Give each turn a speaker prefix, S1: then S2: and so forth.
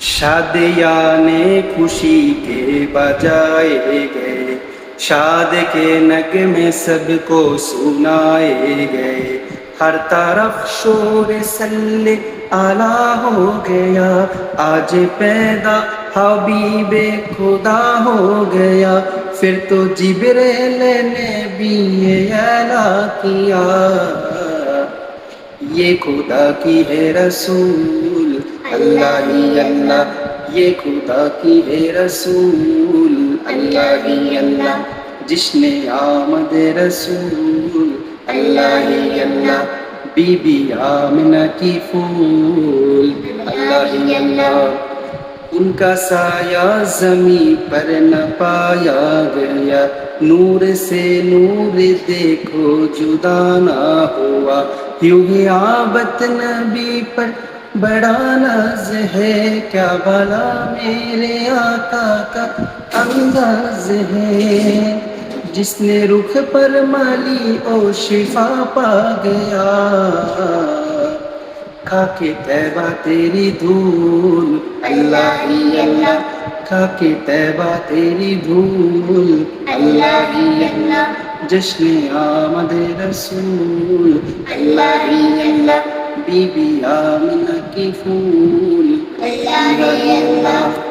S1: शादियाने खुशी के बजाए गए, शाद के नगमे सबको सुनाए गए। हर तरफ शोर सल्ले आला हो गया, आज पैदा हबीबे खुदा हो गया। फिर तो जिब्रील ने भी ये ऐला किया, ये खुदा की है रसूल, अल्लाह ही अल्लाह। ये खुदा की है रसूल, अल्लाह ही अल्लाह। जिसने आमद रसूल, अल्लाह ही अल्लाह। बीबी आमिना की फूल, अल्लाह ही अल्लाह। उनका साया ज़मी पर न पाया गया, नूर से नूर देखो जुदा ना हुआ। यूं ही आबत नबी पर बड़ा नाज है, क्या भला मेरे आका का अंदाज है। जिसने रुख पर माली ओ शिफा पा गया, खाके तैबा तेरी धूल, अल्लाह ही अल्लाह। खाके तैबा तेरी धूल, अल्लाह ही अल्लाह। जश्न आमद रसूल, अल्लाह ही अल्लाह। बीबी आमिना की फूल, अल्लाह ही अल्लाह।